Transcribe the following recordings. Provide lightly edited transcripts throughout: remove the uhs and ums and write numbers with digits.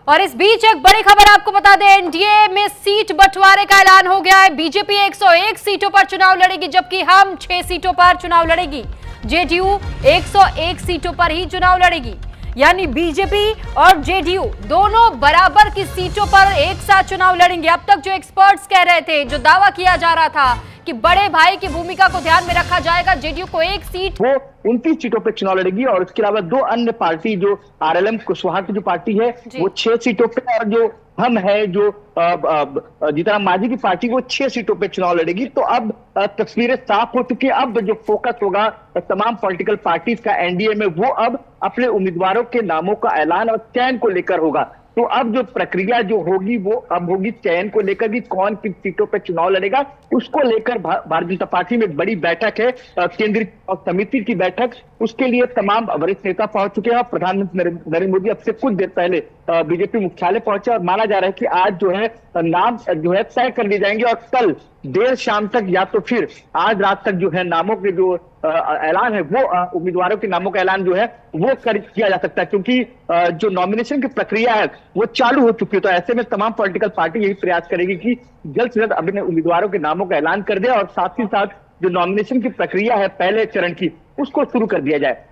और इस बीच एक बड़ी खबर आपको बता दें, एनडीए में सीट बंटवारे का ऐलान हो गया है। बीजेपी 101 सीटों पर चुनाव लड़ेगी, जबकि हम 6 सीटों पर चुनाव लड़ेगी। जेडीयू 101 सीटों पर ही चुनाव लड़ेगी, यानी बीजेपी और जेडीयू दोनों बराबर की सीटों पर एक साथ चुनाव लड़ेंगे। अब तक जो एक्सपर्ट्स कह रहे थे, जो दावा किया जा रहा था कि बड़े भाई की भूमिका को ध्यान में रखा जाएगा, जेडीयू को एक सीट, वो 29 सीटों पर चुनाव लड़ेगी और इसके अलावा 2 अन्य पार्टी, जो आरएलएम कुशवाहा की जो पार्टी है वो 6 सीटों पे, और जो हम है जो जीतन मांझी की पार्टी वो 6 सीटों पे चुनाव लड़ेगी। तो अब तस्वीरें साफ हो चुकी है। अब जो फोकस होगा तमाम पॉलिटिकल पार्टीज का एनडीए में, वो अब अपने उम्मीदवारों के नामों का ऐलान और चयन को लेकर होगा। तो अब जो प्रक्रिया जो होगी वो अब होगी चयन को लेकर कि कौन किन सीटों पर चुनाव लड़ेगा। उसको लेकर भारतीय जनता पार्टी में एक बड़ी बैठक है, केंद्रीय समिति की बैठक। उसके लिए तमाम वरिष्ठ नेता पहुंच चुके हैं। प्रधानमंत्री नरेंद्र मोदी अब से कुछ देर पहले बीजेपी मुख्यालय पहुंचे और माना जा रहा है कि आज जो है नाम जो है तय कर लिए जाएंगे और कल देर शाम तक या तो फिर आज रात तक जो है नामों के जो ऐलान है, वो उम्मीदवारों के नामों का ऐलान जो है वो किया जा सकता है, क्योंकि जो नॉमिनेशन की प्रक्रिया है वो चालू हो चुकी है। तो ऐसे में तमाम पॉलिटिकल पार्टी यही प्रयास करेगी कि जल्द से जल्द अपने उम्मीदवारों के नामों का ऐलान कर दे और साथ ही साथ जो नॉमिनेशन की प्रक्रिया है पहले चरण की, उसको शुरू कर दिया जाए।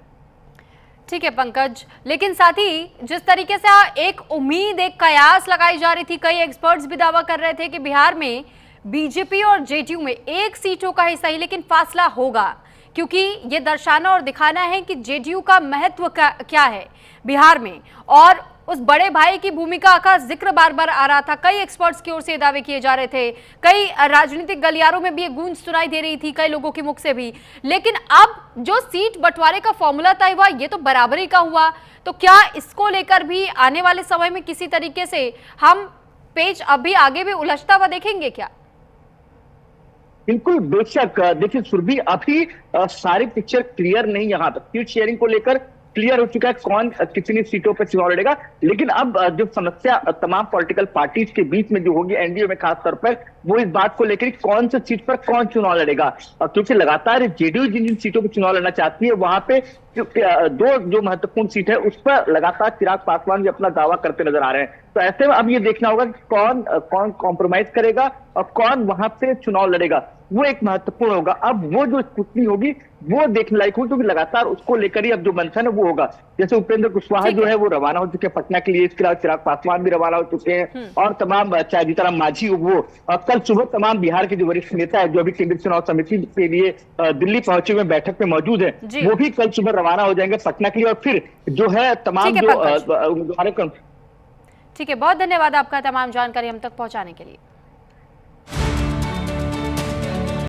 ठीक है पंकज, लेकिन साथ ही जिस तरीके से एक उम्मीद, एक कयास लगाई जा रही थी, कई एक्सपर्ट्स भी दावा कर रहे थे कि बिहार में बीजेपी और जेडीयू में 1 सीटों का ही सही लेकिन फासला होगा, क्योंकि ये दर्शाना और दिखाना है कि जेडीयू का महत्व क्या है बिहार में, और उस बड़े भाई की भूमिका का जिक्र बार बार आ रहा था। कई एक्सपर्ट्स की ओर से दावे किए जा रहे थे, कई राजनीतिक गलियारों में भी ये गूंज सुनाई दे रही थी, कई लोगों के मुख से भी। लेकिन अब जो सीट बंटवारे का फॉर्मूला तय हुआ, ये तो बराबरी का हुआ। तो क्या इसको लेकर भी आने वाले समय में किसी तरीके से हम पेज अभी आगे भी उलझता हुआ देखेंगे क्या? बिल्कुल, बेशक। देखिए सुरभि, अभी सारी पिक्चर क्लियर नहीं, यहाँ तक सीट शेयरिंग को लेकर क्लियर हो चुका है कौन कितनी सीटों पर चुनाव लड़ेगा। लेकिन अब जो समस्या तमाम पॉलिटिकल पार्टीज के बीच में जो होगी एनडीए में खास तौर पर, वो इस बात को लेकर कौन सी सीट पर कौन चुनाव लड़ेगा। क्योंकि लगातार जेडीयू जिन जिन सीटों पर चुनाव लड़ना चाहती है, वहां पे 2 जो महत्वपूर्ण सीट है उस पर लगातार चिराग पासवान भी अपना दावा करते नजर आ रहे हैं। तो ऐसे में अब ये देखना होगा कि कौन कॉम्प्रोमाइज करेगा और कौन वहां पे चुनाव लड़ेगा, वो एक महत्वपूर्ण होगा। अब वो जो स्थिति होगी वो देखने लायक होगी, क्योंकि लगातार उसको लेकर ही अब जो मंथन है वो होगा। जैसे उपेंद्र कुशवाहा जो है वो रवाना हो चुके हैं पटना के लिए, इसके अलावा चिराग पासवान भी रवाना हो चुके हैं और तमाम चाहे जीतन मांझी वो कल सुबह तमाम बिहार के जो वरिष्ठ नेता है जो अभी केंद्रीय चुनाव समिति के लिए दिल्ली पहुंचे हुए बैठक में मौजूद है, वो भी कल सुबह रवाना हो जाएंगे पटना के लिए। और फिर जो है तमाम जो उम्मीदवारों को। ठीक है, बहुत धन्यवाद आपका तमाम जानकारी हम तक पहुंचाने के लिए।